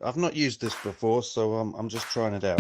I've not used this before, so I'm just trying it out.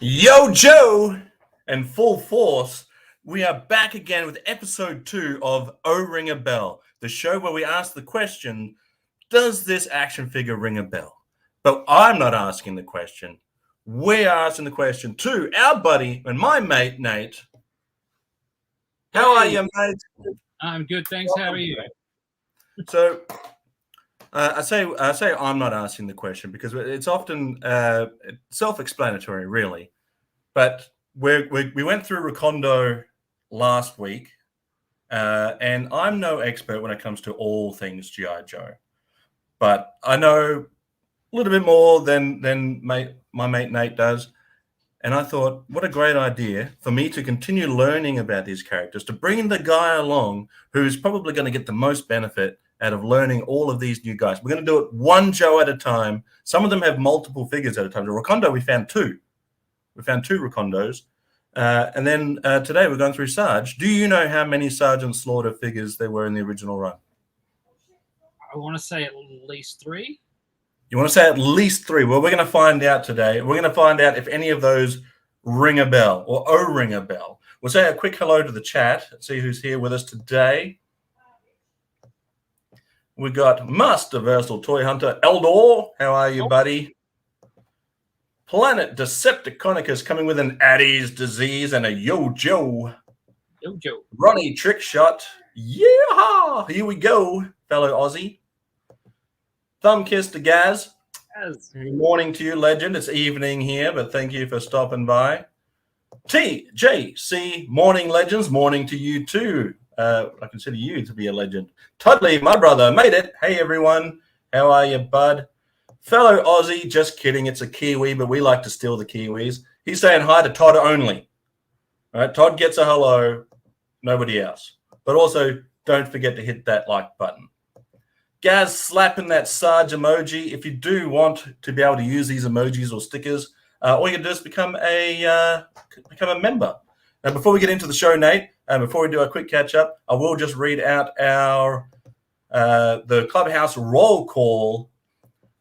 Yo, Joe, and full force, we are back again with episode 2 of Oh Ring a Bell, the show where we ask the question, does this action figure ring a bell? But I'm not asking the question. We're asking the question to our buddy and my mate, Nate. How are you, mate? I'm good, thanks. How are you? So, I say I'm not asking the question because it's often self-explanatory, really. But we went through Recondo last week, and I'm no expert when it comes to all things G.I. Joe. But I know a little bit more than my mate Nate does. And I thought, what a great idea for me to continue learning about these characters, to bring the guy along who's probably going to get the most benefit out of learning all of these new guys. We're going to do it one Joe at a time. Some of them have multiple figures at a time. The Recondo, we found 2. We found 2 Recondos. And then today we're going through Sarge. Do you know how many Sgt Slaughter figures there were in the original run? I want to say at least 3. You want to say at least 3? Well, we're going to find out today. We're going to find out if any of those ring a bell or oh ring a bell. We'll say a quick hello to the chat, see who's here with us today. We got Master Versal Toy Hunter Eldor. How are you, buddy? Planet Decepticonicus coming with an Addie's disease and a Yo Joe. Yo Joe. Ronnie Trickshot. Yeah, here we go, fellow Aussie. Thumb kiss to Gaz. Good morning to you, legend. It's evening here, but thank you for stopping by. TJC, morning legends. Morning to you too. I consider you to be a legend. Tudley, my brother, made it. Hey, everyone. How are you, bud? Fellow Aussie, just kidding. It's a Kiwi, but we like to steal the Kiwis. He's saying hi to Todd only. All right, Todd gets a hello, nobody else. But also, don't forget to hit that like button. Gaz slapping that Sarge emoji. If you do want to be able to use these emojis or stickers, all you can do is become a member. Now, before we get into the show, Nate, before we do a quick catch up, I will just read out our the Clubhouse roll call.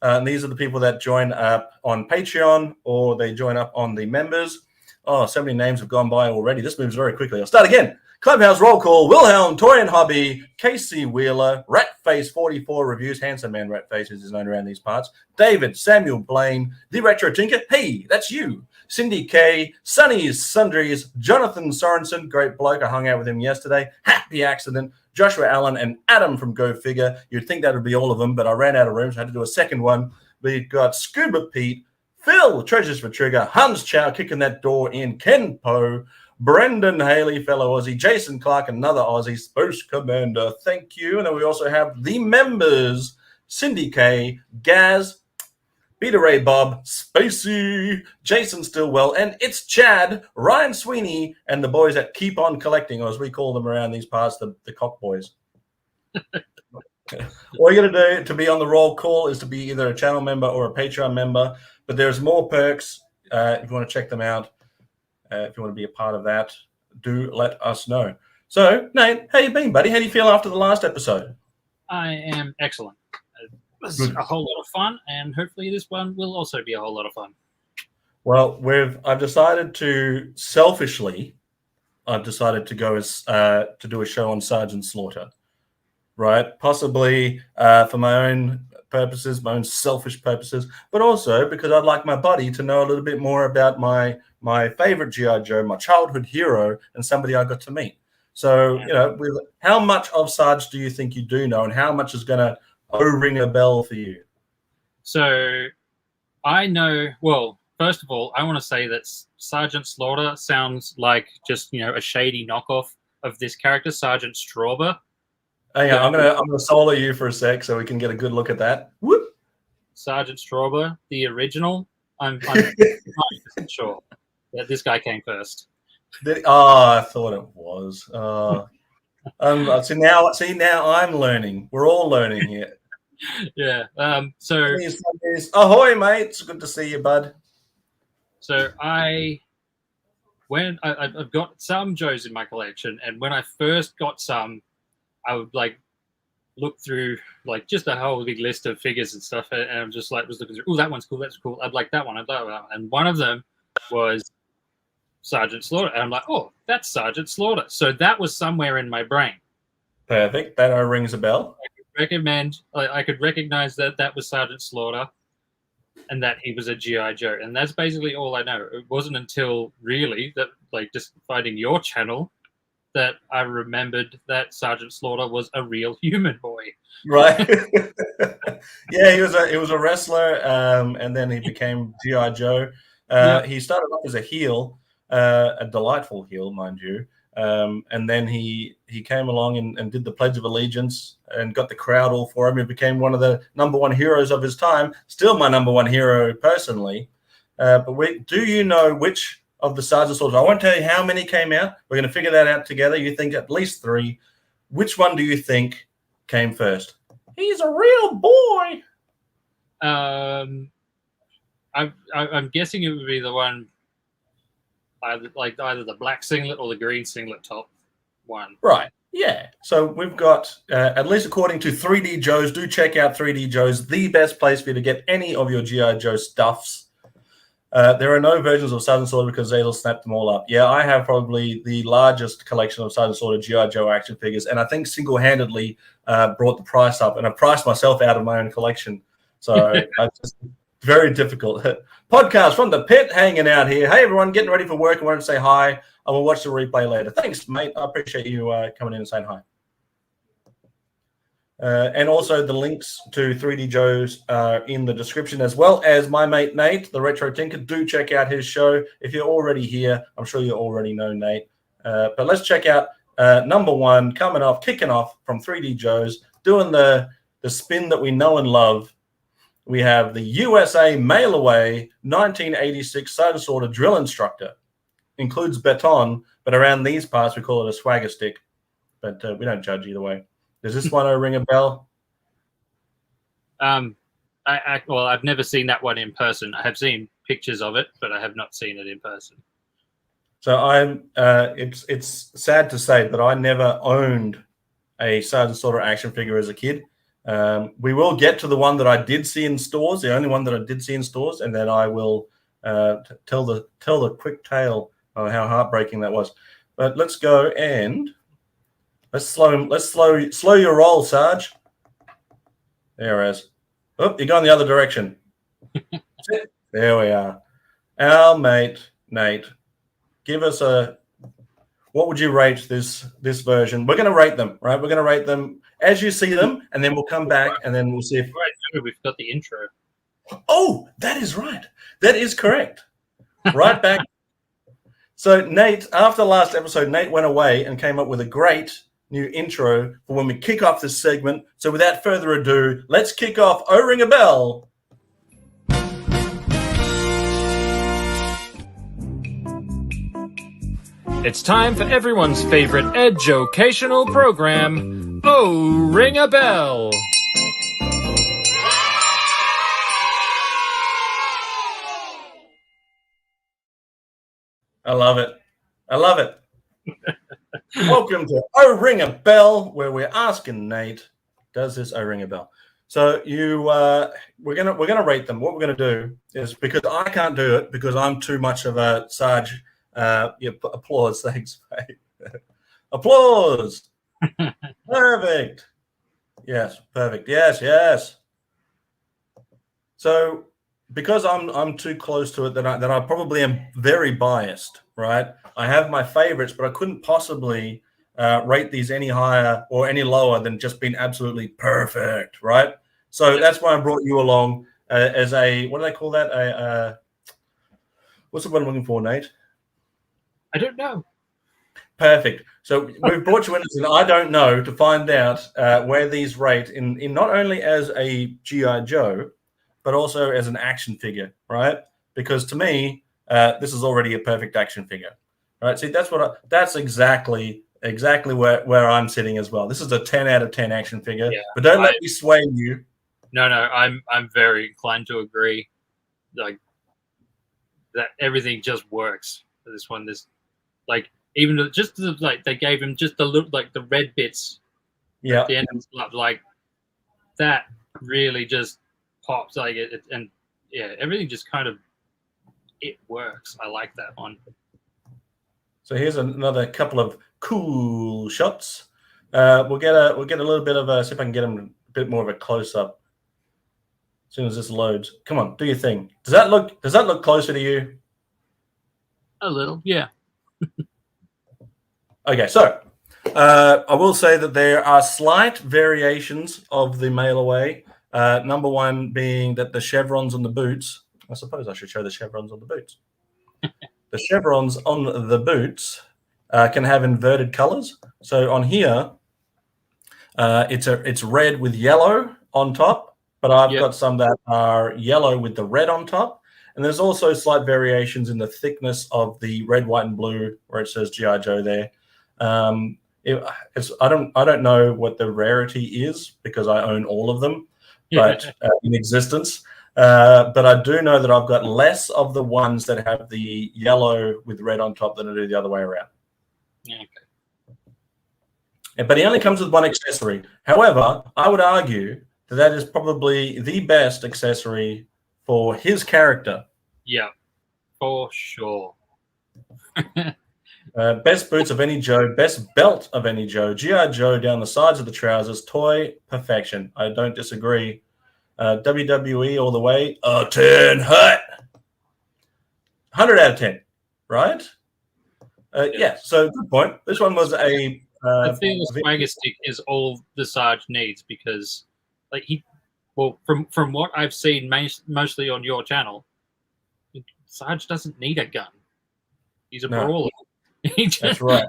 And these are the people that join up on Patreon or they join up on the members. Oh, so many names have gone by already. This moves very quickly. I'll start again. Clubhouse roll call: Wilhelm, Toy and Hobby, Casey Wheeler, Ratface44 reviews, handsome man Ratface is known around these parts, David, Samuel Blaine, TheRetroTinker, hey, that's you, Cindy K, Sonny's Sundries, Jonathan Sorensen, great bloke, I hung out with him yesterday, Happy Accident, Joshua Allen, and Adam from Go Figure. You'd think that would be all of them, but I ran out of room, so I had to do a second one. We've got Scuba Pete, Phil, Treasures for Trigger, Hans Chow kicking that door in, Ken Poe, Brendan Haley, fellow Aussie, Jason Clark, another Aussie, Spruce Commander, thank you. And then we also have the members, Cindy K, Gaz, Peter Ray Bob, Spacey, Jason Stillwell, and it's Chad, Ryan Sweeney, and the boys that keep on collecting, or as we call them around these parts, the cock boys. All you got to do to be on the roll call is to be either a channel member or a Patreon member, but there's more perks if you want to check them out. If you want to be a part of that, do let us know. So, Nate, how you been, buddy? How do you feel after the last episode? I am excellent. It was Good. a whole lot of fun, and hopefully this one will also be a whole lot of fun. Well, I've decided to selfishly, I've decided to go as to do a show on Sgt Slaughter, right? Possibly for my own purposes, my own selfish purposes, but also because I'd like my buddy to know a little bit more about my favorite GI Joe, my childhood hero, and somebody I got to meet. So, how much of Sarge do you think you do know, and how much is going to ring a bell for you? So, I know. Well, first of all, I want to say that Sgt Slaughter sounds like just a shady knockoff of this character, Sgt Strawber. Hang on, I'm gonna solo you for a sec so we can get a good look at that. Whoop. Sergeant Strawber, the original. I'm 90% sure that this guy came first. I thought it was. See now I'm learning. We're all learning here. Yeah. So ahoy, mate! It's good to see you, bud. So I've got some Joes in my collection, and when I first got some, I would look through just a whole big list of figures and stuff, and I'm just was looking through. Oh, that one's cool. That's cool. I'd like that one. I'd like that one. And one of them was Sgt Slaughter, and I'm like, oh, that's Sgt Slaughter. So that was somewhere in my brain. Perfect. That rings a bell. I could recognize that was Sgt Slaughter, and that he was a GI Joe, and that's basically all I know. It wasn't until really that, just finding your channel, that I remembered that Sgt Slaughter was a real human boy. Right. Yeah, he was a wrestler, and then he became GI Joe. He started off as a heel, a delightful heel, mind you. And then he came along and did the Pledge of Allegiance and got the crowd all for him. He became one of the number one heroes of his time. Still my number one hero personally. But do you know which of the Sgt Slaughters? I won't tell you how many came out. We're going to figure that out together. You think at least 3. Which one do you think came first? He's a real boy. I'm guessing it would be the one, either the black singlet or the green singlet top one. Right. Yeah. So we've got, at least according to 3D Joe's, do check out 3D Joe's, the best place for you to get any of your G.I. Joe stuffs. There are no versions of Sgt Slaughter because they'll snap them all up. Yeah, I have probably the largest collection of Sgt Slaughter G.I. Joe action figures, and I think single-handedly brought the price up, and I priced myself out of my own collection. So it's very difficult. Podcast from the pit, hanging out here. Hey, everyone, getting ready for work. I wanted to say hi. I will watch the replay later. Thanks, mate. I appreciate you coming in and saying hi. And also the links to 3D Joe's are in the description, as well as my mate Nate, the Retro Tinker. Do check out his show. If you're already here, I'm sure you already know Nate. But let's check out number 1, kicking off from 3D Joe's, doing the spin that we know and love. We have the USA Mail Away 1986 Sgt Slaughter drill instructor. Includes baton, but around these parts we call it a swagger stick. But we don't judge either way. Does this one ring a bell? I've never seen that one in person. I have seen pictures of it, but I have not seen it in person. So it's sad to say, but I never owned a Sgt Slaughter action figure as a kid. We will get to the one that I did see in stores, the only one that I did see in stores, and then I will tell the quick tale of how heartbreaking that was. But let's go and let's slow your roll, Sarge. There it is. Oh, you're going the other direction. There we are. Our mate Nate, give us what would you rate this version? We're going to rate them, right? We're going to rate them as you see them, and then we'll come back and then we'll see if we've got the intro. Oh, that is right. That is correct. Right back. So Nate, after the last episode, Nate went away and came up with a great new intro for when we kick off this segment. So without further ado, let's kick off Oh Ring a Bell. It's time for everyone's favorite educational program, Oh Ring a Bell. I love it. I love it. Welcome to Oh Ring a Bell, where we're asking Nate, does this Oh Ring a Bell? So we're gonna rate them. What we're gonna do is, because I can't do it because I'm too much of a Sarge. Applause, thanks, mate. Applause. Perfect. Yes, perfect. Yes. So because I'm too close to it, that I probably am very biased, right? I have my favorites, but I couldn't possibly rate these any higher or any lower than just being absolutely perfect, right? So that's why I brought you along as a, what do they call that? What's the word I'm looking for, Nate? I don't know. Perfect. So we've brought you in as an I don't know to find out where these rate in not only as a G.I. Joe, but also as an action figure, right? Because to me, this is already a perfect action figure, right? See, that's exactly where I'm sitting as well. This is a 10 out of 10 action figure, but don't let me sway you. No, I'm very inclined to agree. Like that, everything just works for this one. This, like, even just like they gave him just the look, like the red bits at the end, like that really just pops, like it, and yeah, everything just kind of, it works. I like that one. So here's another couple of cool shots. We'll get a little bit of a, see if I can get them a bit more of a close up as soon as this loads. Come on, do your thing. Does that look closer to you? A little, yeah. Okay, so I will say that there are slight variations of the mail away. Number one being that the chevrons on the boots. I suppose I should show the chevrons on the boots. The chevrons on the boots can have inverted colors. So on here, it's red with yellow on top, but I've got some that are yellow with the red on top. And there's also slight variations in the thickness of the red, white, and blue, where it says G.I. Joe there. I don't know what the rarity is because I own all of them, but in existence. But I do know that I've got less of the ones that have the yellow with red on top than I do the other way around. Okay. But he only comes with one accessory. However, I would argue that is probably the best accessory for his character. Yeah, for sure. Best boots of any Joe, best belt of any Joe, G.I. Joe down the sides of the trousers, toy perfection. I don't disagree. WWE all the way, a 10 hut. 100 out of 10, right? Yeah, so good point. This one was a... I feel the swagger stick is all the Sarge needs because, like, from what I've seen mostly on your channel, Sarge doesn't need a gun. He's a brawler. That's right.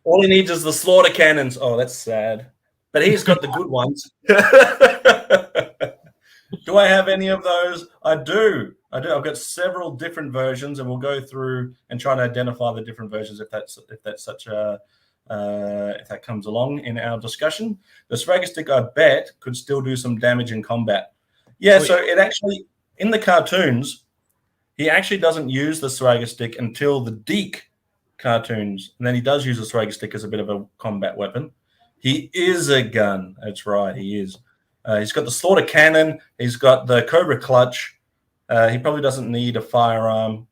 All he needs is the slaughter cannons. Oh, that's sad. But he's got the good ones. Do I have any of those? I do. I've got several different versions, and we'll go through and try to identify the different versions if that comes along in our discussion. The swagger stick, I bet, could still do some damage in combat. Yeah, so it actually, in the cartoons, he actually doesn't use the swagger stick until the Deke cartoons, and then he does use the swagger stick as a bit of a combat weapon. He is a gun. That's right, he is. He's got the slaughter cannon. He's got the Cobra clutch. He probably doesn't need a firearm.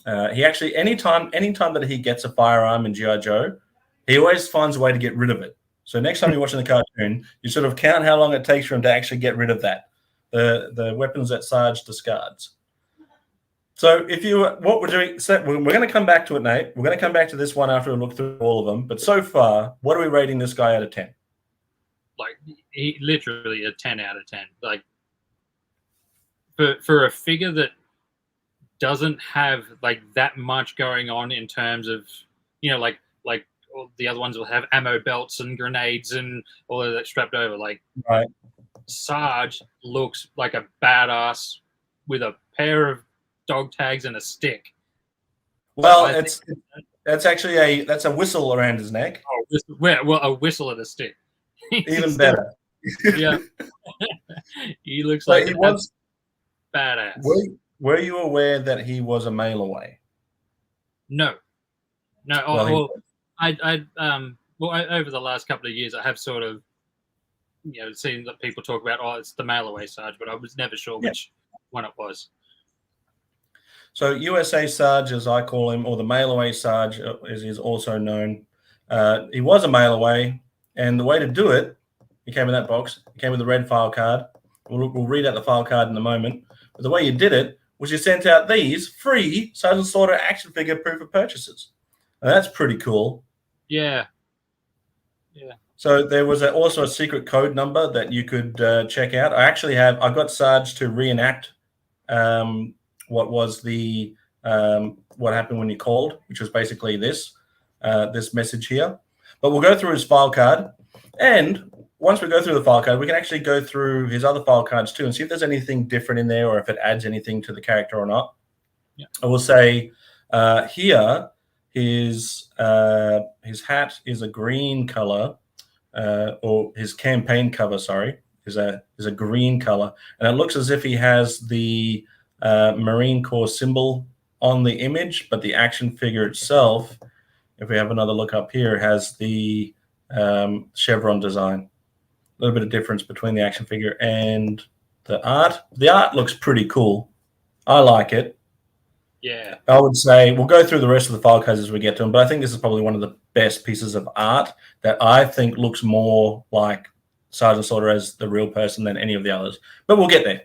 He actually, anytime that he gets a firearm in G.I. Joe, he always finds a way to get rid of it. So next time you're watching the cartoon, you sort of count how long it takes for him to actually get rid of that, the weapons that Sarge discards. So what we're doing, we're going to come back to it, Nate. We're going to come back to this one after we look through all of them. But so far, what are we rating this guy out of 10? Like, he literally a 10 out of 10. Like, for a figure that doesn't have like that much going on in terms of, like all the other ones will have ammo belts and grenades and all of that strapped over. Like, right. Sarge looks like a badass with a pair of dog tags and a stick. Well, that's actually a whistle around his neck. Oh, well, a whistle and a stick. Even better. Yeah. He looks like he was badass. Were you aware that he was a mail away? No. No, Well, over the last couple of years, I have sort of, seen that people talk about, it's the mail away Sarge, but I was never sure which one it was. So USA Sarge, as I call him, or the mail away Sarge, as he's also known, he was a mail away, and the way to do it, he came in that box. He came with a red file card. We'll read out the file card in a moment. But the way you did it was you sent out these free Sgt Slaughter action figure proof of purchases. And that's pretty cool. Yeah. So there was also a secret code number that you could check out. I've got Sarge to reenact what was what happened when you called, which was basically this message here. But we'll go through his file card, and once we go through the file card, we can actually go through his other file cards too and see if there's anything different in there or if it adds anything to the character or not. Yeah. I will say here his hat is a green color, or his campaign cover, sorry, is a green color, and it looks as if he has the Marine Corps symbol on the image, but the action figure itself, if we have another look up here, has the chevron design. A little bit of difference between the action figure and the art. The art looks pretty cool. I like it. Yeah. I would say we'll go through the rest of the file cards as we get to them, but I think this is probably one of the best pieces of art that I think looks more like Sgt Slaughter as the real person than any of the others. But we'll get there.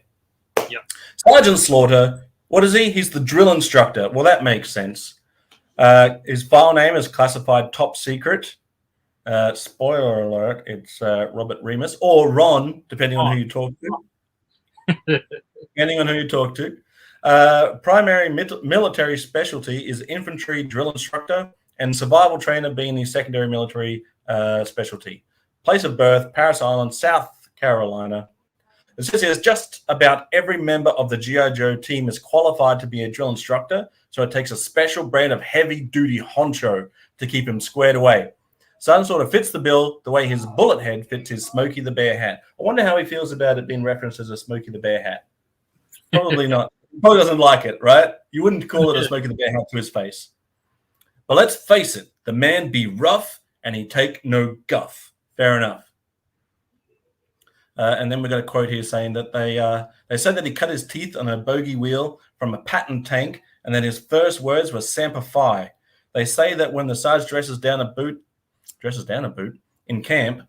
Yep. Sgt Slaughter, what is he? He's the drill instructor. Well, that makes sense. His file name is classified top secret. Spoiler alert, it's Robert Remus or Ron, depending on who you talk to. Depending on who you talk to. Primary military specialty is infantry drill instructor, and survival trainer being the secondary military specialty. Place of birth, Paris Island, South Carolina. It says here, just about every member of the G.I. Joe team is qualified to be a drill instructor, so it takes a special brand of heavy-duty honcho to keep him squared away. Sgt Slaughter fits the bill the way his bullet head fits his Smokey the Bear hat. I wonder how he feels about it being referenced as a Smokey the Bear hat. Probably not. He probably doesn't like it, right? You wouldn't call it a Smokey the Bear hat to his face. But let's face it, the man be rough and he take no guff. Fair enough. And then we've got a quote here saying that they said that he cut his teeth on a bogey wheel from a patent tank, and that his first words were Semper Fi. They say that when the Sarge dresses down a boot in camp.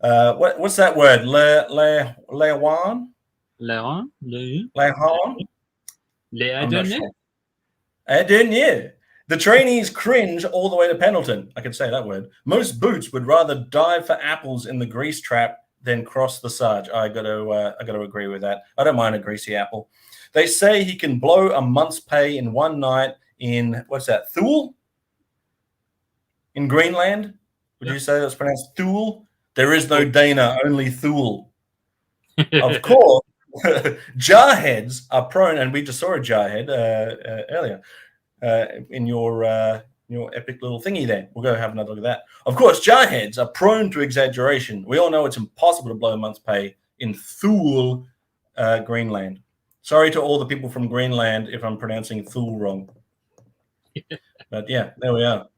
What's that word? Lewan? I don't know. The trainees cringe all the way to Pendleton. I can say that word. Most boots would rather dive for apples in the grease trap than cross the Sarge. I got to agree with that. I don't mind a greasy apple. They say he can blow a month's pay in one night in Thule? In Greenland? Would you say that's pronounced Thule? There is no Dana, only Thule. Of course, jarheads are prone, and we just saw a jarhead earlier in your epic little thingy there. We'll go have another look at that. Of course, jarheads are prone to exaggeration. We all know it's impossible to blow a month's pay in Thule, Greenland. Sorry to all the people from Greenland if I'm pronouncing Thule wrong. But yeah, there we are.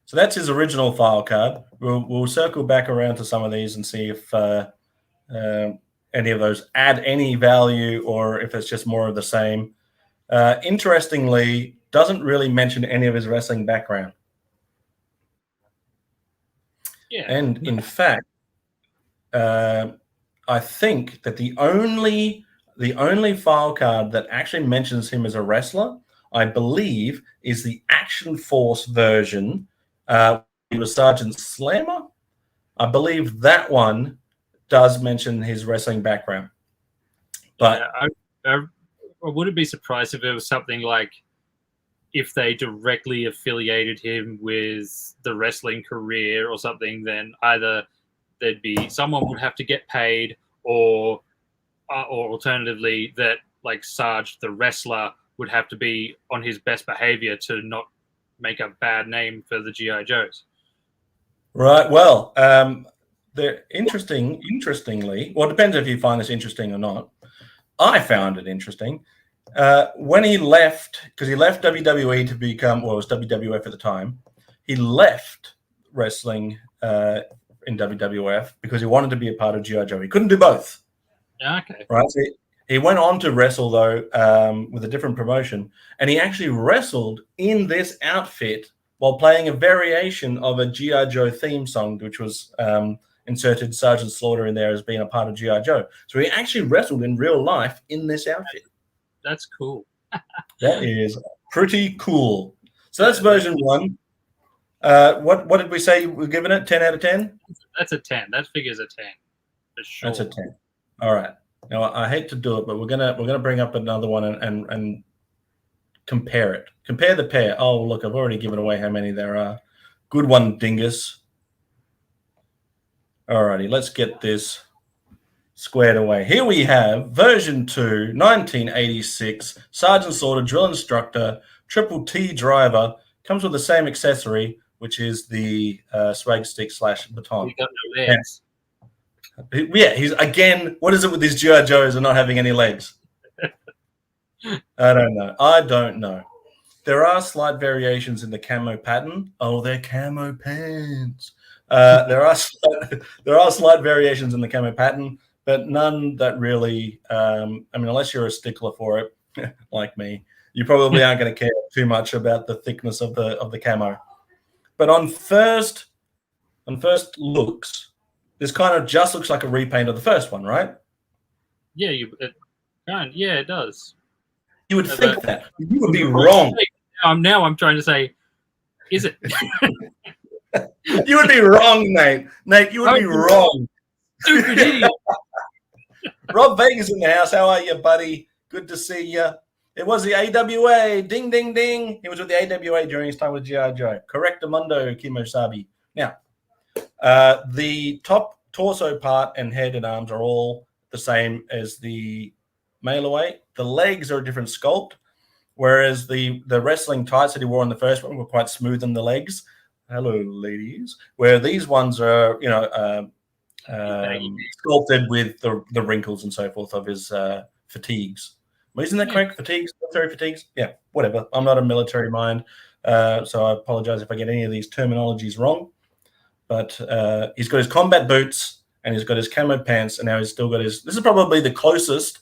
So that's his original file card. We'll circle back around to some of these and see if any of those add any value or if it's just more of the same. Interestingly, doesn't really mention any of his wrestling background. Yeah. And in fact, I think that the only file card that actually mentions him as a wrestler, I believe, is the Action Force version. He was Sergeant Slammer. I believe that one does mention his wrestling background. But I wouldn't be surprised if it was something like if they directly affiliated him with the wrestling career or something, then either there'd be someone would have to get paid, or alternatively that like Sarge the wrestler would have to be on his best behavior to not make a bad name for the G.I. Joes. Right. Well, they're interestingly, well, it depends if you find this interesting or not. I found it interesting. When he left, because he left WWE to become, well, it was WWF at the time, he left wrestling in WWF because he wanted to be a part of G.I. Joe. He couldn't do both. Okay. Right. So he went on to wrestle, though, with a different promotion. And he actually wrestled in this outfit while playing a variation of a G.I. Joe theme song, which was inserted Sgt. Slaughter in there as being a part of G.I. Joe. So he actually wrestled in real life in this outfit. That's cool. That is pretty cool. So that's version 1. What did we say we're giving it? 10 out of 10? That's a 10. That figure's a 10 for sure. That's a 10. All right. Now I hate to do it, but we're gonna bring up another one and compare it. Compare the pair. Oh, look, I've already given away how many there are. Good one, dingus. All righty, let's get this squared away. Here we have version 2, 1986, Sgt. Slaughter drill instructor, Triple T driver, comes with the same accessory, which is the swag stick / baton. You got no legs. Yeah, he's again. What is it with these G.I. Joes and not having any legs? I don't know. There are slight variations in the camo pattern. Oh, they're camo pants. There are slight variations in the camo pattern, but none that really. Unless you're a stickler for it, like me, you probably aren't going to care too much about the thickness of the camo. But on first looks, this kind of just looks like a repaint of the first one, right? Yeah, it does. You would think that. You would be wrong. Now I'm trying to say, is it? You would be wrong, Nate. Nate, you would be wrong. Stupid idiot. Rob Vega's in the house. How are you, buddy? Good to see you. It was the AWA. Ding, ding, ding. He was with the AWA during his time with G.I. Joe. Correctamundo, Kimosabi. Now, the top torso part and head and arms are all the same as the mail away. The legs are a different sculpt, whereas the wrestling tights that he wore in the first one were quite smooth in the legs. Hello, ladies. Where these ones are, sculpted with the wrinkles and so forth of his fatigues. Isn't that correct? Fatigues, military fatigues? Yeah, whatever. I'm not a military mind, so I apologize if I get any of these terminologies wrong. But he's got his combat boots and he's got his camo pants, and now he's still got his. This is probably the closest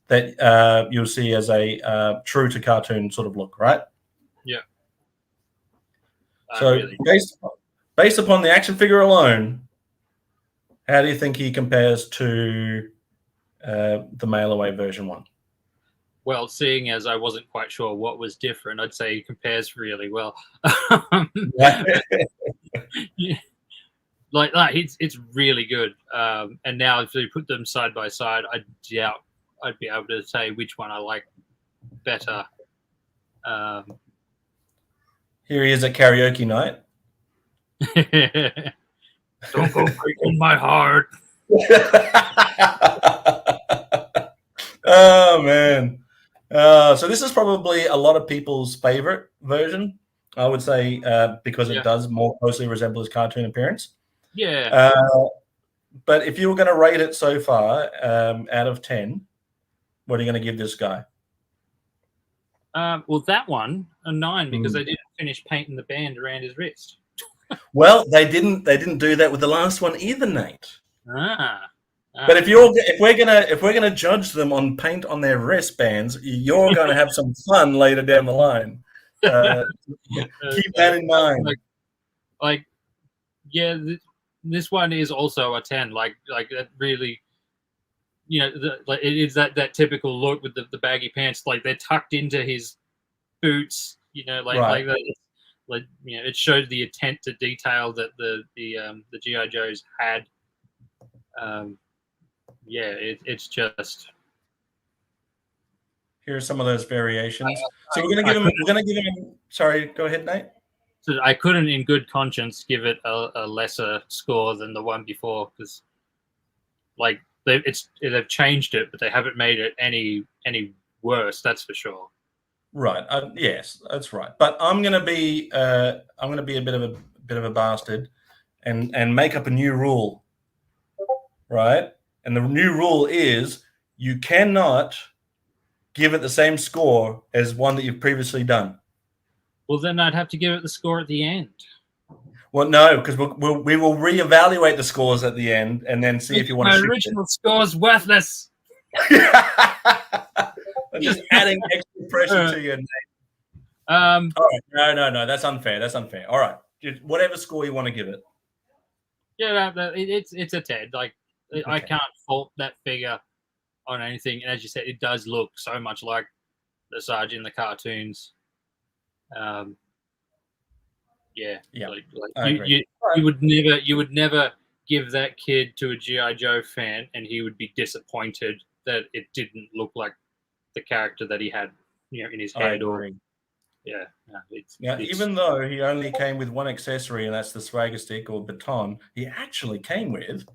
that you'll see as a true to cartoon sort of look, right? Yeah. So really. based upon the action figure alone, how do you think he compares to the mail away version 1? Well, seeing as I wasn't quite sure what was different, I'd say he compares really well. Yeah. Like that, it's really good. And now if you put them side by side, I doubt I'd be able to say which one I like better. Here he is at karaoke night. Don't go breaking my heart. Oh man. So this is probably a lot of people's favorite version, I would say, because it does more closely resemble his cartoon appearance. Yeah. But if you were going to rate it so far out of 10, what are you going to give this guy? Well, that one a 9 because they didn't finish painting the band around his wrist. Well, they didn't do that with the last one either, Nate. But if we're gonna judge them on paint on their wristbands, you're going to have some fun later down the line. Keep that in mind. This one is also a 10. Like that really, it is that typical look with the baggy pants. Like they're tucked into his boots. It showed the attention to detail that the G.I. Joes had. It's just. Here are some of those variations. So we're gonna give him. Sorry, go ahead, Nate. So I couldn't, in good conscience, give it a lesser score than the one before because, they've changed it, but they haven't made it any worse. That's for sure. Right. Yes, that's right. But I'm gonna be a bit of a bastard, and make up a new rule. Right. And the new rule is you cannot give it the same score as one that you've previously done. Well, then I'd have to give it the score at the end. Well, no, because we will reevaluate the scores at the end and then see if you want My to shift original score's worthless. it. I'm just adding extra pressure to you. All right. No. That's unfair. All right. Just whatever score you want to give it. Yeah, it's a 10. Like, I Okay. can't fault that figure on anything. And as you said, it does look so much like the Sarge in the cartoons. Yeah. Like I agree. you would never give that kid to a G.I. Joe fan, and he would be disappointed that it didn't look like the character that he had, in his I head. agree. It's Even though he only came with one accessory, and that's the swagger stick or baton, he actually came with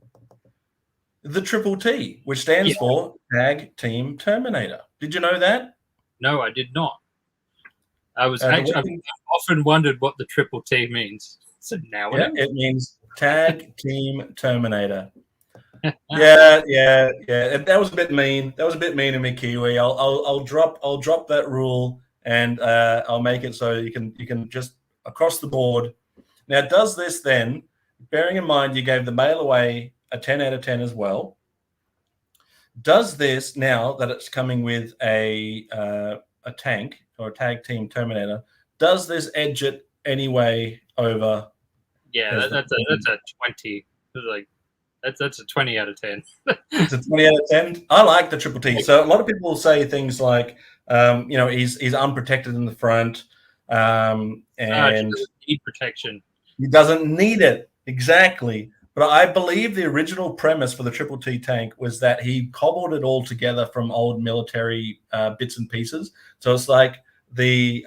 the Triple T, which stands for Tag Team Terminator. Did you know that? No, I did not. I've often wondered what the Triple T means. So now it means Tag Team Terminator. Yeah. That was a bit mean. That was a bit mean of me, Kiwi. I'll drop that rule, and I'll make it so you can just across the board. Now, does this then, bearing in mind you gave the mail away a 10 out of 10 as well, does this, now that it's coming with a tank or a Tag Team Terminator, does this edge it anyway over? Yeah, that's a 20. Like that's a 20 out of 10. It's a 20 out of 10. I like the Triple T. So a lot of people will say things like, he's unprotected in the front, and he doesn't need protection. He doesn't need it. Exactly. But I believe the original premise for the Triple T tank was that he cobbled it all together from old military bits and pieces. So it's like the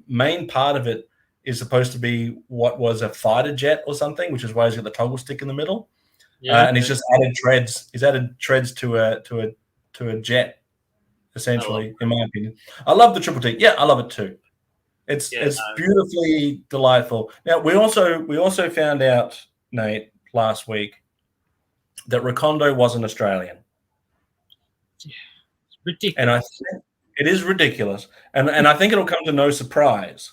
main part of it is supposed to be what was a fighter jet or something, which is why he's got the toggle stick in the middle. And he's just added treads. He's added treads to a jet, essentially, in my opinion. I love the Triple T. Yeah, I love it too. It's beautifully delightful. Now we also found out, Nate, last week that Recondo wasn't Australian. Yeah, it's ridiculous. And I think it is ridiculous. And I think it'll come to no surprise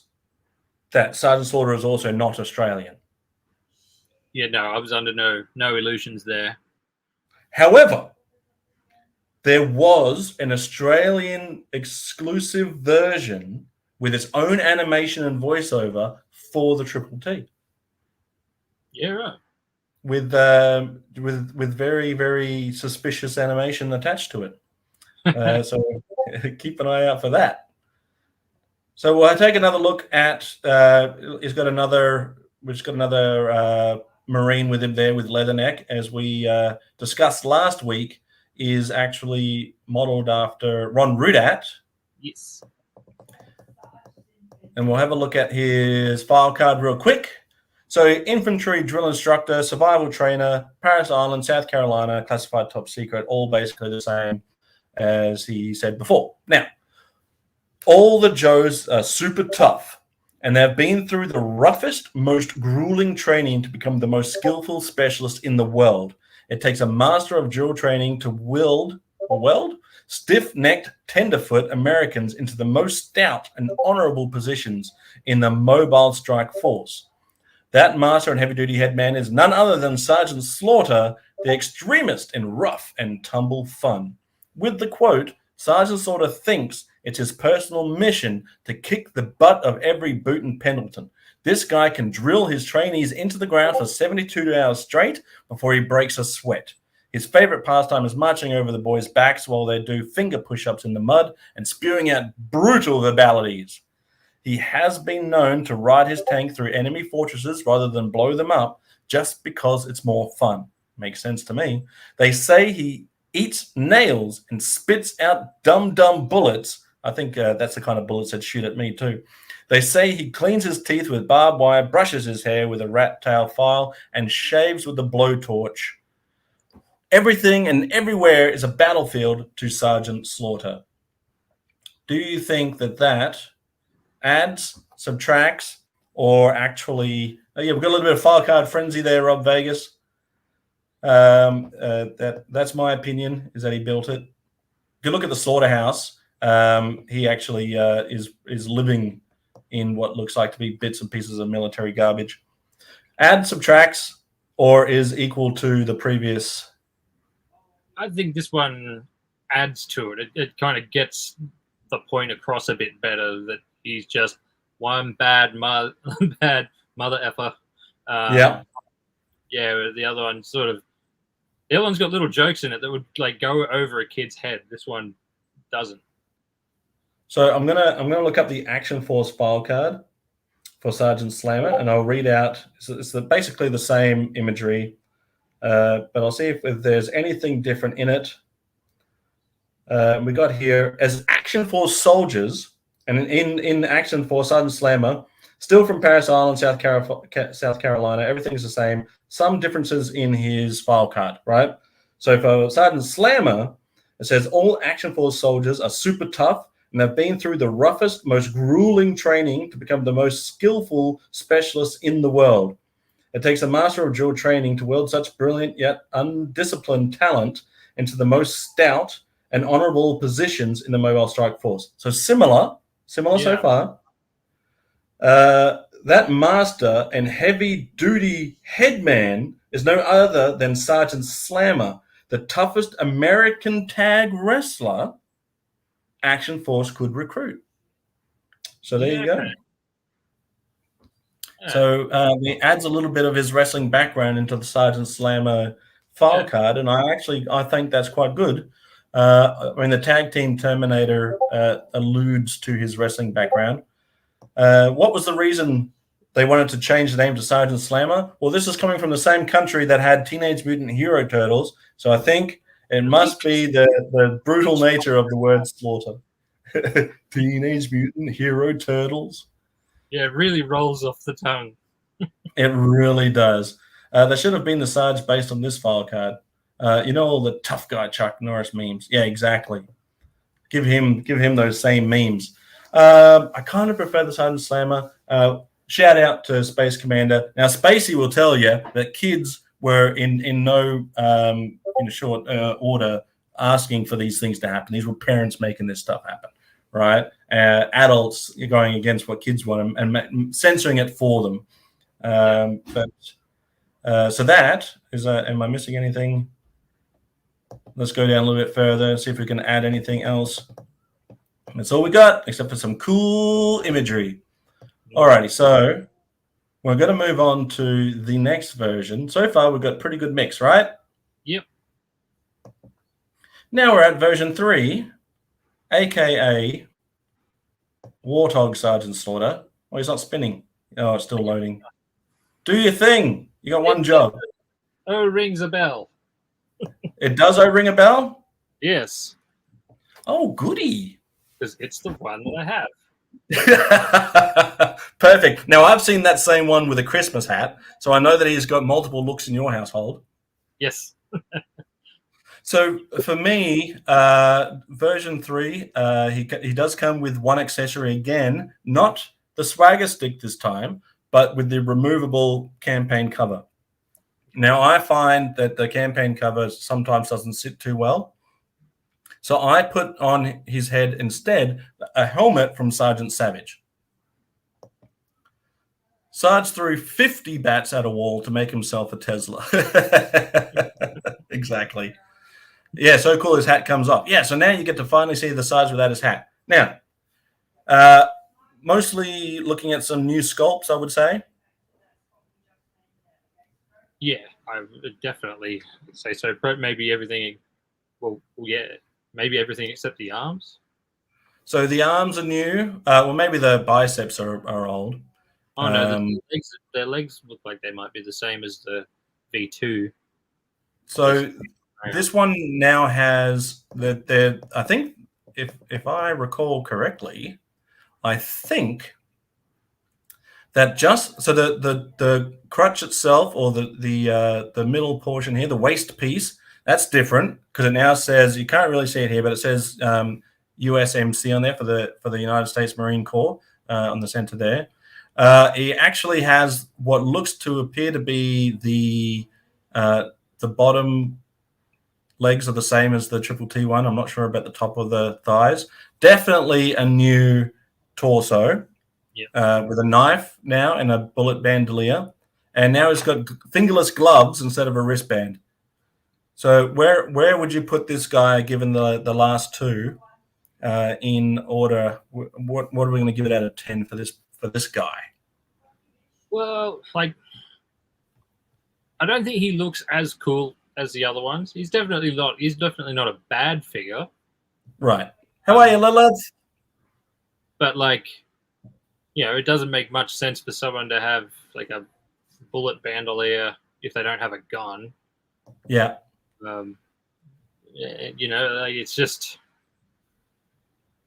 that Sgt Slaughter is also not Australian. Yeah, no, I was under no illusions there. However, there was an Australian exclusive version with its own animation and voiceover for the Triple T. Yeah, right. With very, very suspicious animation attached to it. So keep an eye out for that. So we'll take another look at. We've got another Marine with him there with Leatherneck, as we discussed last week. Is actually modeled after Ron Rudat. Yes. And we'll have a look at his file card real quick. So infantry drill instructor, survival trainer, Paris Island, South Carolina, classified top secret, all basically the same as he said before. Now, all the Joes are super tough, and they've been through the roughest, most grueling training to become the most skillful specialist in the world. It takes a master of drill training to weld stiff-necked, tenderfoot Americans into the most stout and honorable positions in the mobile strike force. That master and heavy-duty headman is none other than Sgt Slaughter, the extremist in rough and tumble fun. With the quote, Sgt Slaughter thinks it's his personal mission to kick the butt of every boot in Pendleton. This guy can drill his trainees into the ground for 72 hours straight before he breaks a sweat. His favorite pastime is marching over the boys' backs while they do finger push-ups in the mud and spewing out brutal verbalities. He has been known to ride his tank through enemy fortresses rather than blow them up just because it's more fun. Makes sense to me. They say he eats nails and spits out dumb bullets. I think that's the kind of bullets that shoot at me too. They say he cleans his teeth with barbed wire, brushes his hair with a rat tail file, and shaves with a blowtorch. Everything and everywhere is a battlefield to Sgt Slaughter. Do you think that adds, subtracts, or actually... we've got a little bit of file card frenzy there, Rob Vegas. That's my opinion, is that he built it. If you look at the slaughterhouse, he actually is living in what looks like to be bits and pieces of military garbage. Add, subtracts, or is equal to the previous? I think this one adds to it. It kind of gets the point across a bit better that he's just one bad mother effer. Yeah. Yeah, the other one the other one's got little jokes in it that would like go over a kid's head. This one doesn't. So I'm gonna look up the Action Force file card for Sergeant Slammer, and I'll read out. It's basically the same imagery, but I'll see if there's anything different in it. We got here as Action Force soldiers, and in Action Force Sergeant Slammer, still from Paris Island, South Carolina. Everything's the same. Some differences in his file card, right? So for Sergeant Slammer, it says all Action Force soldiers are super tough and have been through the roughest, most grueling training to become the most skillful specialists in the world. It takes a master of drill training to wield such brilliant yet undisciplined talent into the most stout and honorable positions in the Mobile Strike Force. So similar so far. That master and heavy-duty headman is no other than Sergeant Slammer, the toughest American tag wrestler Action Force could recruit. So there you go. Yeah. So he adds a little bit of his wrestling background into the Sergeant Slammer file card, and I think that's quite good. I mean, the Tag Team Terminator alludes to his wrestling background. What was the reason they wanted to change the name to Sergeant Slammer? Well, this is coming from the same country that had Teenage Mutant Hero Turtles, so I think it must be the brutal nature of the word slaughter. Teenage Mutant Hero Turtles. Yeah, it really rolls off the tongue. It really does. There should have been the Sarge based on this file card. You know, all the tough guy Chuck Norris memes. Yeah, exactly. Give him those same memes. I kind of prefer the Sergeant Slammer. Shout out to Space Commander. Now, Spacey will tell you that kids were in no short order asking for these things to happen. These were parents making this stuff happen, right? Adults going against what kids want and censoring it for them. So that is. Am I missing anything? Let's go down a little bit further and see if we can add anything else. That's all we got, except for some cool imagery. Alrighty, so we're going to move on to the next version. So far, we've got pretty good mix, right? Yep. Now we're at version 3, aka Warthog Sergeant Slaughter. Oh, he's not spinning. Oh, it's still loading. Do your thing. You got one job. Oh, rings a bell. It does ring a bell? Yes. Oh, goody. Because it's the one that I have. Perfect. Now, I've seen that same one with a Christmas hat, so I know that he's got multiple looks in your household. Yes. So for me, version 3, he does come with one accessory again, not the swagger stick this time, but with the removable campaign cover. Now, I find that the campaign cover sometimes doesn't sit too well. So I put on his head instead a helmet from Sergeant Savage. Sarge threw 50 bats at a wall to make himself a Tesla. Exactly. Yeah, so cool his hat comes off. Yeah, so now you get to finally see the Sarge without his hat. Now, mostly looking at some new sculpts, I would say. Yeah, I would definitely say so. Maybe everything, maybe everything except the arms. So the arms are new. Well, maybe the biceps are old. Oh, no, their legs look like they might be the same as the V2. So this one now has I think, if I recall correctly, I think that just so the crutch itself, or the middle portion here, the waist piece, that's different because it now says, you can't really see it here, but it says USMC on there for the United States Marine Corps on the center there. He actually has what looks to appear to be the bottom legs are the same as the Triple T one. I'm not sure about the top of the thighs. Definitely a new torso. with a knife now and a bullet bandolier, and now he's got fingerless gloves instead of a wristband. So where would you put this guy given the last two in order? What are we going to give it out of 10 for this guy? Well, like, I don't think he looks as cool as the other ones. He's definitely not a bad figure. Right. How are you, lads? But like, it doesn't make much sense for someone to have like a bullet bandolier if they don't have a gun. Yeah. It's just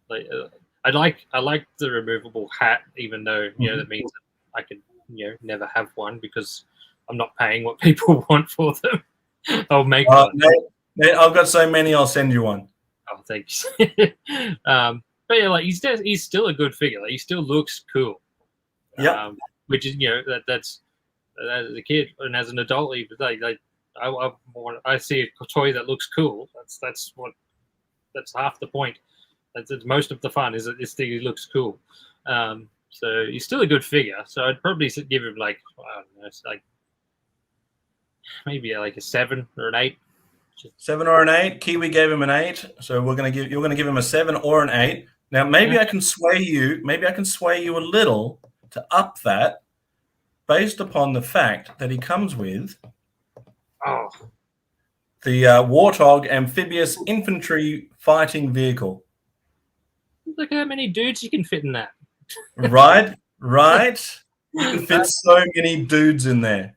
like I like the removable hat, even though that means that I could never have one because I'm not paying what people want for them. I'll make one. Mate, I've got so many. I'll send you one. Oh, thanks. But yeah, like he's still a good figure. Like, he still looks cool. Yeah. Which is that's as a kid and as an adult, even I see a toy that looks cool. That's half the point. That's most of the fun is that this thing looks cool. So he's still a good figure. So I'd probably give him like, I don't know, like maybe like a 7 or an 8. 7 or an 8. Kiwi gave him an 8. So you're gonna give him a 7 or an 8. Now maybe I can sway you. Maybe I can sway you a little to up that, based upon the fact that he comes with the Warthog Amphibious Infantry Fighting Vehicle. Look how many dudes you can fit in that. Right. You can fit so many dudes in there.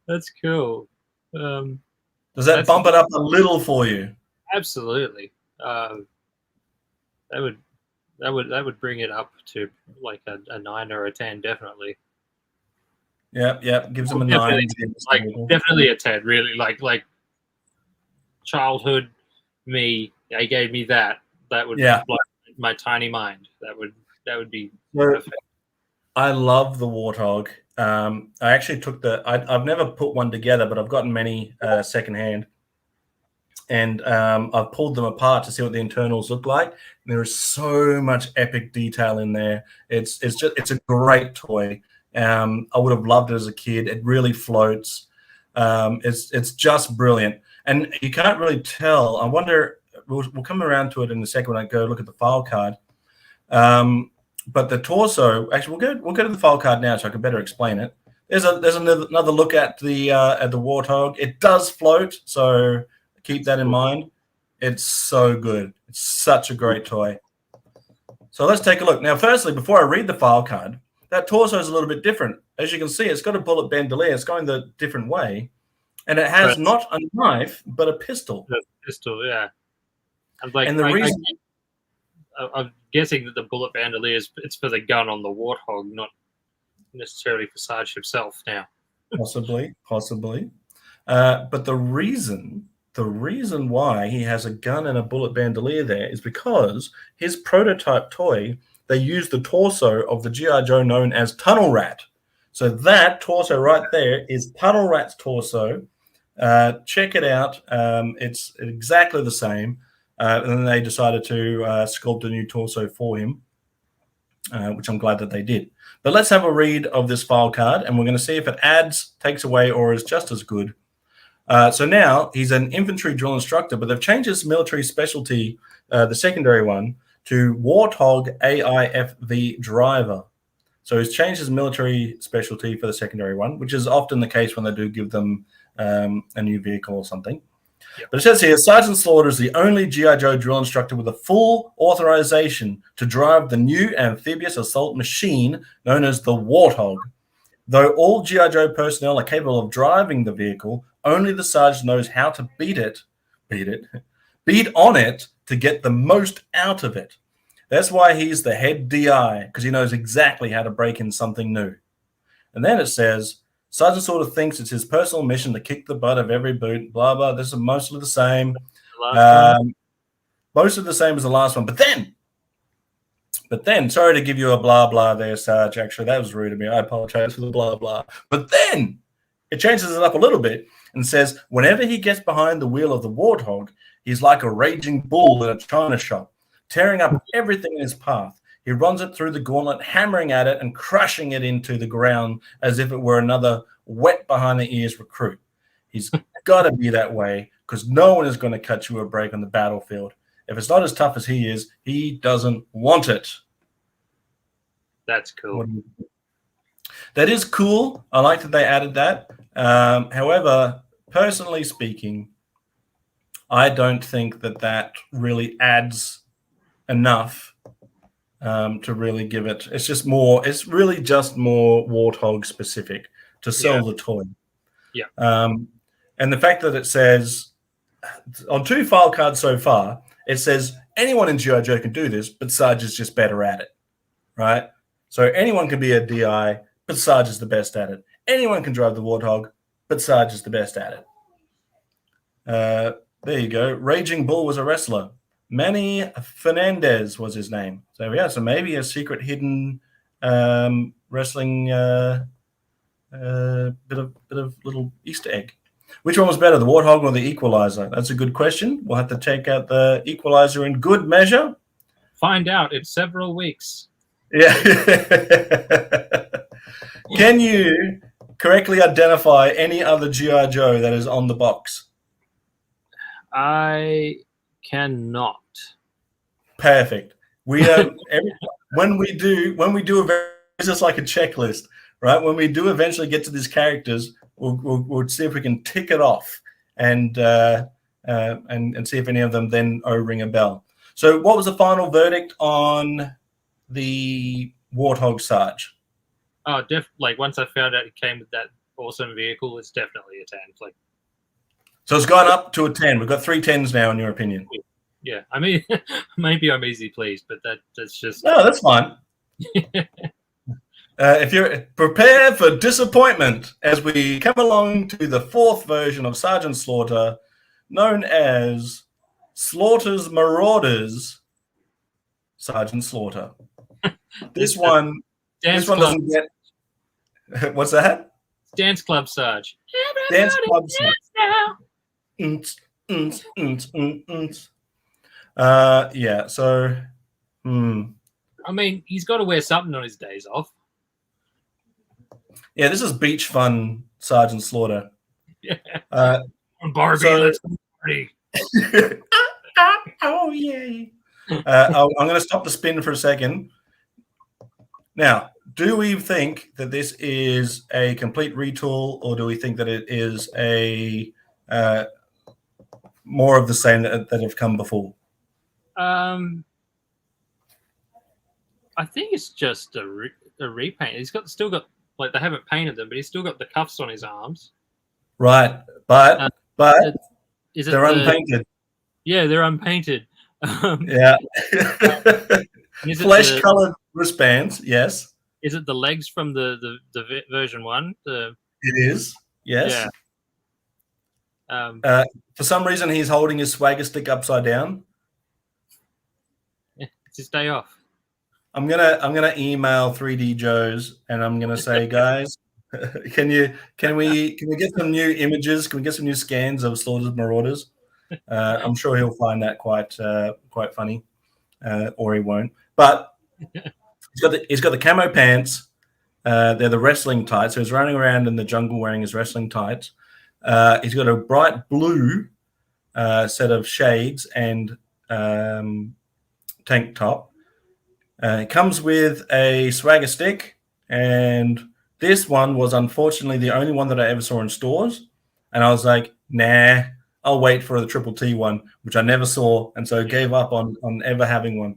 That's cool. Does that bump it up a little for you? Absolutely. That would bring it up to like a 9 or a 10, definitely. Yeah. Gives them a 9. Like definitely a 10. Really, like childhood me. They gave me that. That would blow my tiny mind. That would be perfect. I love the Warthog. I actually took I've never put one together, but I've gotten many secondhand, and I've pulled them apart to see what the internals look like. And there is so much epic detail in there. It's a great toy. I would have loved it as a kid. It really floats. It's just brilliant, and you can't really tell. I wonder. We'll come around to it in a second when I go look at the file card. But the torso, actually, we'll go to the file card now, so I can better explain it. There's another look at the Warthog. It does float, so keep that in mind. It's so good. It's such a great toy. So let's take a look. Now, firstly, before I read the file card, that torso is a little bit different. As you can see, it's got a bullet bandolier. It's going the different way, and it has not a knife but a pistol. A pistol, yeah. And the reason I'm guessing that the bullet bandolier it's for the gun on the Warthog, not necessarily for Sarge himself now. Possibly. But the reason why he has a gun and a bullet bandolier there is because his prototype toy, they used the torso of the G.I. Joe known as Tunnel Rat. So that torso right there is Tunnel Rat's torso. Check it out. It's exactly the same. And then they decided to sculpt a new torso for him, which I'm glad that they did. But let's have a read of this file card, and we're going to see if it adds, takes away, or is just as good. So now he's an infantry drill instructor, but they've changed his military specialty, the secondary one, to Warthog AIFV driver. So he's changed his military specialty for the secondary one, which is often the case when they do give them a new vehicle or something. Yep. But it says here, Sgt Slaughter is the only G.I. Joe drill instructor with a full authorization to drive the new amphibious assault machine known as the Warthog. Though all G.I. Joe personnel are capable of driving the vehicle, only the sergeant knows how to beat on it to get the most out of it. That's why he's the head DI, because he knows exactly how to break in something new. And then it says, Sergeant Slaughter thinks it's his personal mission to kick the butt of every boot, blah, blah. This is mostly the same. Mostly the same as the last one. But then, sorry to give you a blah, blah there, Sarge. Actually, that was rude of me. I apologize for the blah, blah. But then it changes it up a little bit and says, whenever he gets behind the wheel of the Warthog, he's like a raging bull in a china shop, tearing up everything in his path. He runs it through the gauntlet, hammering at it and crushing it into the ground as if it were another wet behind the ears recruit. He's got to be that way because no one is going to cut you a break on the battlefield. If it's not as tough as he is, he doesn't want it. That's cool. That is cool. I like that they added that. However, personally speaking, I don't think that really adds enough to really give it. It's just more. It's really just more Warthog specific to sell the toy. Yeah. And the fact that it says on 2 file cards so far, it says anyone in G.I. Joe can do this, but Sarge is just better at it, right? So anyone can be a DI, but Sarge is the best at it. Anyone can drive the Warthog, but Sarge is the best at it. There you go. Raging Bull was a wrestler. Manny Fernandez was his name. So yeah, so maybe a secret hidden wrestling bit of little Easter egg. Which one was better, the Warthog or the Equalizer? That's a good question. We'll have to take out the Equalizer in good measure. Find out in several weeks. Yeah. Can you correctly identify any other G.I. Joe that is on the box? I cannot. Perfect. We when we do it's just like a checklist, right? When we do eventually get to these characters, we'll see if we can tick it off and see if any of them then ring a bell. So, what was the final verdict on the Warthog Sarge? Oh, like once I found out it came with that awesome vehicle, it's definitely a 10. Like, so it's gone up to a 10. We've got 3 10s now, in your opinion. Yeah, I mean, maybe I'm easy pleased, but that's just no, that's fine. If you're prepared for disappointment as we come along to the 4th version of Sgt. Slaughter, known as Slaughter's Marauders, Sgt. Slaughter. This one doesn't get. What's that? Dance Club Sarge. Dance Club Sarge. Yeah. So. I mean, he's got to wear something on his days off. Yeah, this is beach fun, Sgt. Slaughter. Yeah. Barbie, so, let's party. Oh, yay. I'm going to stop the spin for a second. Now, do we think that this is a complete retool, or do we think that it is a more of the same that have come before? I think it's just a repaint. He's still got like they haven't painted them, but he's still got the cuffs on his arms. Right, but they're unpainted. Yeah, they're unpainted. Yeah. Flesh-colored wristbands, yes. Is it the legs from the version 1? It is, yes. Yeah. For some reason, he's holding his swagger stick upside down. It's his day off. I'm gonna email 3D Joes and I'm gonna say, guys, can we get some new images? Can we get some new scans of Slaughter's Marauders? I'm sure he'll find that quite funny, or he won't. But he's got the camo pants. They're the wrestling tights. So he's running around in the jungle wearing his wrestling tights. He's got a bright blue set of shades and tank top. It comes with a swagger stick, and this one was unfortunately the only one that I ever saw in stores. And I was like, nah, I'll wait for the Triple T one, which I never saw, and so gave up on ever having one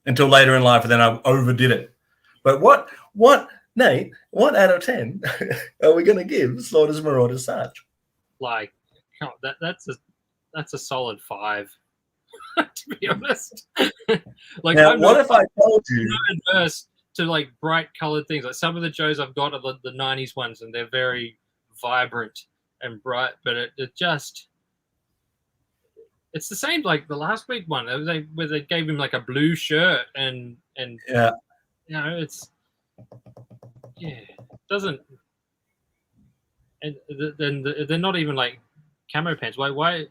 until later in life, and then I overdid it. But what Nate, what out of 10 are we going to give Slaughter's Marauders Sarge? Like, that's a solid 5. To be honest, like, now, what if I told you? I'm not adverse to like bright colored things. Like some of the Joes I've got are the '90s ones, and they're very vibrant and bright. But it's the same like the last week one where they gave him like a blue shirt and yeah, you know, it doesn't. And then they're not even like camo pants. Why?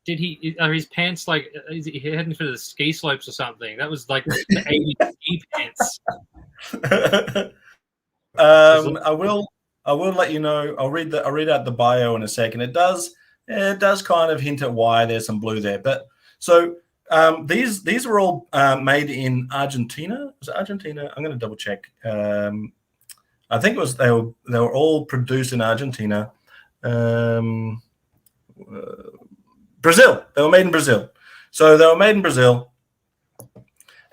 did he? Are his pants like? Is he heading for the ski slopes or something? That was like the 80s ski pants. I will let you know. I'll read out the bio in a second. It does kind of hint at why there's some blue there. But so these were all made in Argentina. Was it Argentina? I'm going to double check. I think it was they were all produced in Argentina. Brazil. They were made in Brazil. So they were made in Brazil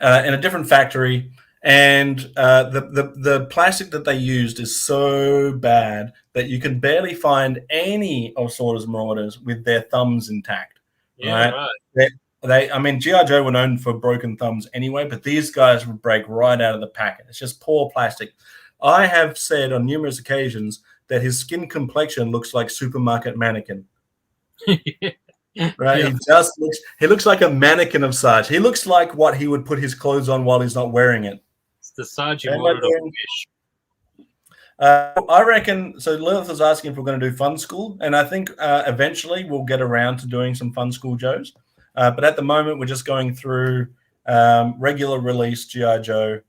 in a different factory. And the plastic that they used is so bad that you can barely find any of Slaughter's Marauders with their thumbs intact. Yeah, right. I mean, G.I. Joe were known for broken thumbs anyway, but these guys would break right out of the packet. It's just poor plastic. I have said on numerous occasions that his skin complexion looks like supermarket mannequin. Right, yeah. He looks like a mannequin of Sarge. He looks like what he would put his clothes on while he's not wearing it. It's the Sarge you wanted to wish. I reckon. So Lilith was asking if we're going to do Fun School, and I think eventually we'll get around to doing some Fun School Joes. But at the moment, we're just going through regular release G.I. Joe.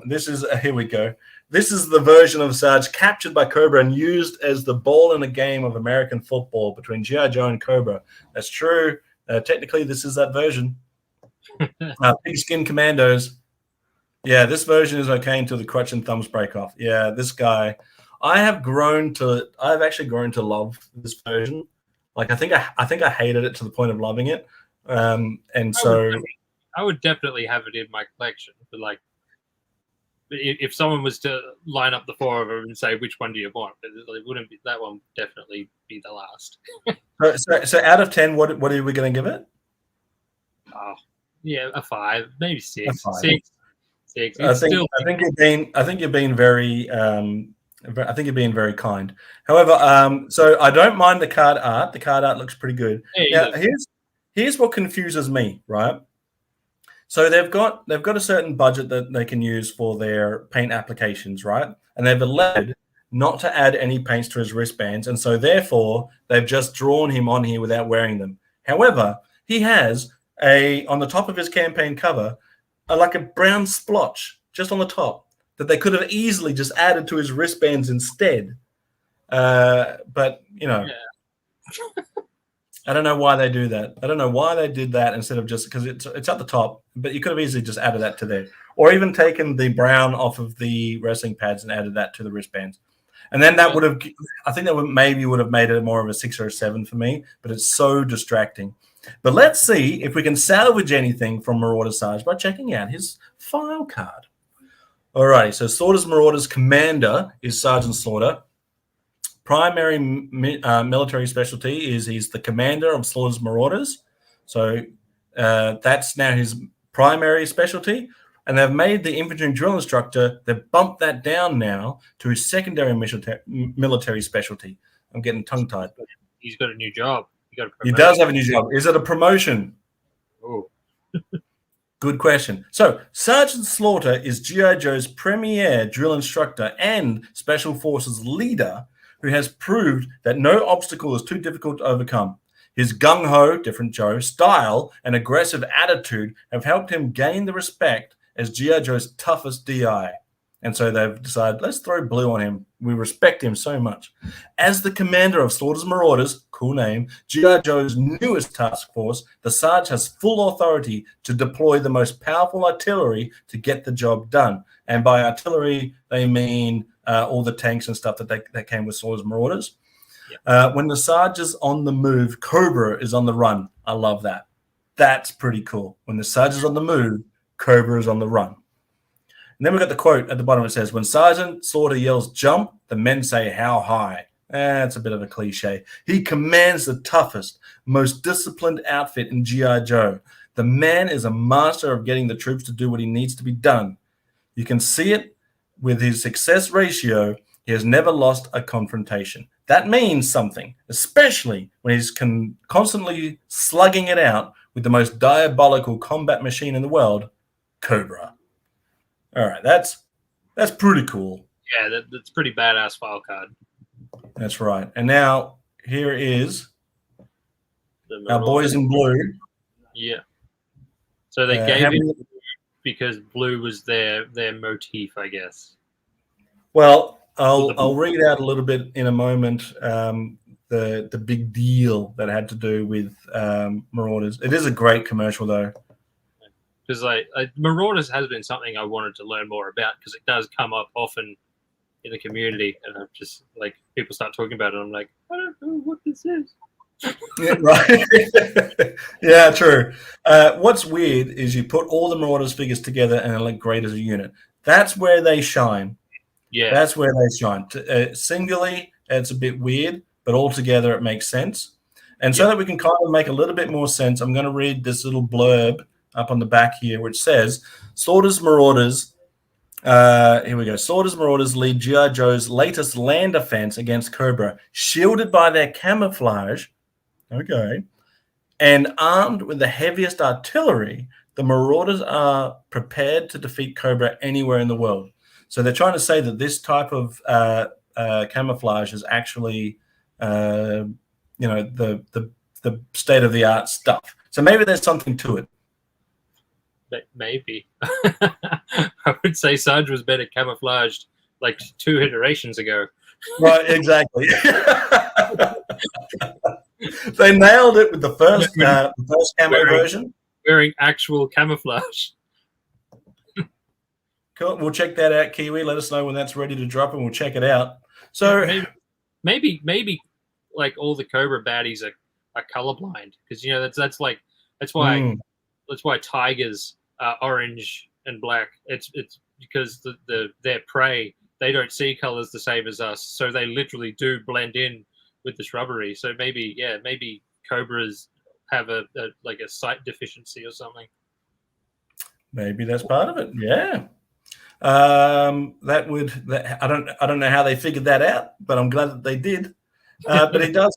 This is here we go. This is the version of Sarge captured by Cobra and used as the ball in a game of American football between G.I. Joe and Cobra. That's true. Technically, this is that version. Pigskin Commandos. Yeah, this version is okay until the crutch and thumbs break off. Yeah, this guy. I've actually grown to love this version. Like I think I hated it to the point of loving it. I would definitely have it in my collection. But like, if someone was to line up the four of them and say which one do you want, it wouldn't be that one. Definitely be the last. so out of 10, what are we going to give it? Oh, yeah, a 5, maybe 6. A 5. 6. I think you're being very kind. However, so I don't mind the card art. The card art looks pretty good. Yeah, now, here's what confuses me, right? So they've got a certain budget that they can use for their paint applications, right? And they've elected not to add any paints to his wristbands, and so therefore they've just drawn him on here without wearing them. However, he has on the top of his campaign cover, like a brown splotch just on the top that they could have easily just added to his wristbands instead. But yeah. I don't know why they do that. I don't know why they did that instead of just because it's at the top, but you could have easily just added that to there, or even taken the brown off of the wrestling pads and added that to the wristbands. And then that would have, I think that would have made it more of a 6 or a 7 for me, but it's so distracting. But let's see if we can salvage anything from Marauder Sarge by checking out his file card. All right, so Slaughter's Marauders Commander is Sergeant Slaughter. Primary military specialty is he's the commander of Slaughter's Marauders. So that's now his primary specialty. And they've made the infantry drill instructor, they've bumped that down now to his secondary military specialty. I'm getting tongue-tied. He's got a new job. He does have a new job. Is it a promotion? Oh. Good question. So Sergeant Slaughter is G.I. Joe's premier drill instructor and Special Forces leader who has proved that no obstacle is too difficult to overcome. His gung-ho, different Joe, style and aggressive attitude have helped him gain the respect as G.I. Joe's toughest DI. And so they've decided, let's throw blue on him. We respect him so much. As the commander of Slaughter's Marauders, cool name, G.I. Joe's newest task force, the Sarge has full authority to deploy the most powerful artillery to get the job done. And by artillery, they mean all the tanks and stuff that came with Slaughter's Marauders. Yep. When the Sarge is on the move, Cobra is on the run. I love that. That's pretty cool. When the Sarge is on the move, Cobra is on the run. And then we've got the quote at the bottom. It says, when Sergeant Slaughter yells jump, the men say how high. That's a bit of a cliche. He commands the toughest, most disciplined outfit in G.I. Joe. The man is a master of getting the troops to do what he needs to be done. You can see it with his success ratio. He has never lost a confrontation. That means something, especially when he's constantly slugging it out with the most diabolical combat machine in the world, Cobra. All right, that's pretty cool. Yeah, that's pretty badass file card. That's right. And now here is Our boys in blue. Yeah. So they gave it because blue was their motif, I guess. Well, I'll read out a little bit in a moment. The big deal that had to do with Marauders. It is a great commercial, though. Because Marauders has been something I wanted to learn more about because it does come up often in the community, and I'm just like people start talking about it. I'm like, I don't know what this is. Yeah, right. Yeah, true. What's weird is you put all the Marauders figures together and they look great as a unit. That's where they shine. Yeah, that's where they shine. Singularly, it's a bit weird, but all together it makes sense. And so that we can kind of make a little bit more sense, I'm going to read this little blurb up on the back here, which says, Slaughter's Marauders. Here we go. Slaughter's Marauders lead G.I. Joe's latest land offense against Cobra, shielded by their camouflage. Okay. And armed with the heaviest artillery, the Marauders are prepared to defeat Cobra anywhere in the world. So they're trying to say that this type of camouflage is actually, the state of the art stuff. So maybe there's something to it. Maybe. I would say Sarge was better camouflaged like 2 iterations ago. Right, exactly. They nailed it with the first camo version. Wearing actual camouflage. Cool. We'll check that out, Kiwi. Let us know when that's ready to drop, and we'll check it out. So maybe like all the Cobra baddies are colorblind because that's why tigers are orange and black. It's because their prey, they don't see colors the same as us, so they literally do blend in with the shrubbery. So maybe Cobras have a sight deficiency or something. Maybe that's part of it. Yeah. I don't know how they figured that out, but I'm glad that they did. But it does.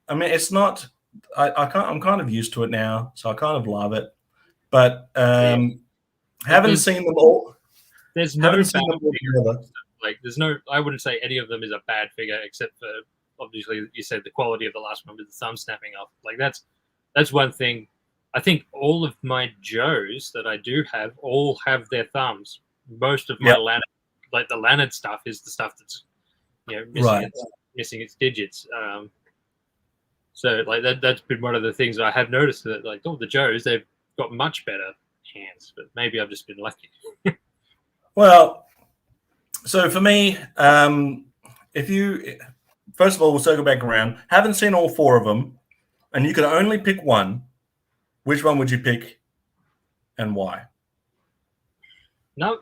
I mean, it's not. I'm kind of used to it now, so I kind of love it. But haven't seen them all. There's no bad figure. Like there's no. I wouldn't say any of them is a bad figure, except for obviously you said the quality of the last one with the thumb snapping off. Like that's one thing. I think all of my Joes that I do have all have their thumbs. Most of my Lannard, like the Lannard stuff, is the stuff that's missing its digits. So like that's been one of the things I have noticed that like the Joes, they've got much better hands, but maybe I've just been lucky. Well, so for me, if you first of all, we'll circle back around. Haven't seen all 4 of them, and you can only pick one. Which one would you pick, and why? No,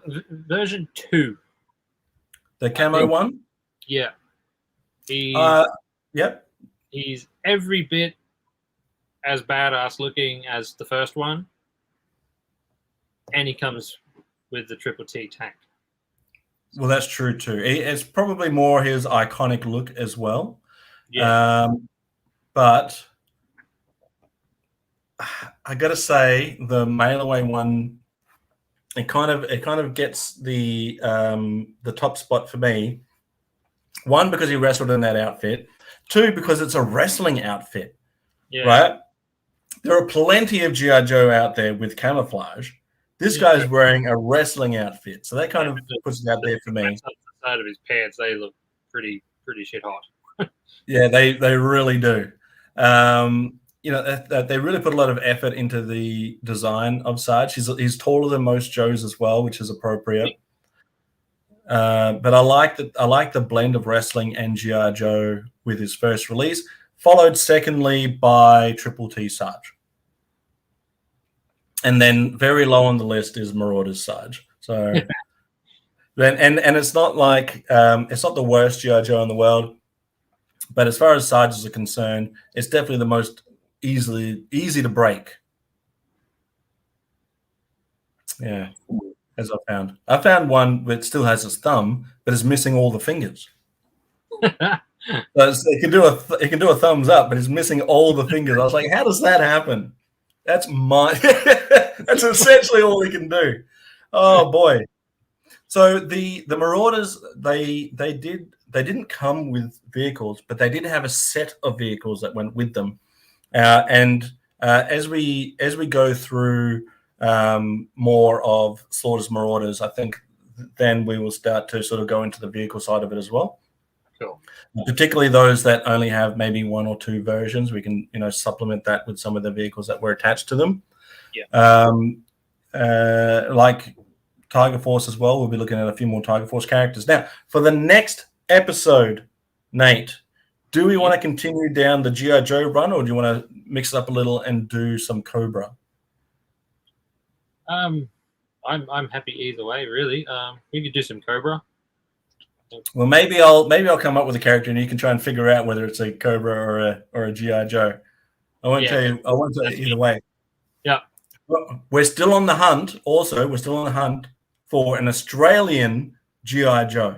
version 2. The camo one? Yeah. Yep. He's every bit as badass looking as the first one. And he comes with the Triple T tank. Well, that's true too. It's probably more his iconic look as well. Yeah. But I got to say the mail away one, it kind of gets the top spot for me. 1, because he wrestled in that outfit. 2, because it's a wrestling outfit. Yeah. Right? There are plenty of G.I. Joe out there with camouflage. This guy's wearing a wrestling outfit, so that kind of puts it out there for me. On the side of his pants, they look pretty shit hot. Yeah, they really do. They really put a lot of effort into the design of Sarge. He's taller than most Joes as well, which is appropriate. But I like the blend of wrestling and G.I. Joe with his first release, followed secondly by Triple T Sarge. And then very low on the list is Marauders Sarge. So then and it's not like it's not the worst G.I. Joe in the world, but as far as Sarges are concerned, it's definitely the most easy to break. Yeah, as I found one that still has its thumb, but is missing all the fingers. So it can do a thumbs up, but it's missing all the fingers. I was like, how does that happen? That's that's essentially all he can do. Oh boy. So the Marauders, they didn't come with vehicles, but they did have a set of vehicles that went with them. And as we go through more of Slaughter's Marauders, I think then we will start to sort of go into the vehicle side of it as well. Cool. Particularly those that only have maybe one or two versions, we can supplement that with some of the vehicles that were attached to them. Yeah. Like Tiger Force as well. We'll be looking at a few more Tiger Force characters. Now, for the next episode, Nate, do we want to continue down the G.I. Joe run, or do you want to mix it up a little and do some Cobra? I'm happy either way, really. We could do some Cobra. Well, maybe I'll come up with a character, and you can try and figure out whether it's a Cobra or a G.I. Joe. I won't tell you either way. Yeah. We're still on the hunt. Also, we're still on the hunt for an Australian G.I. Joe,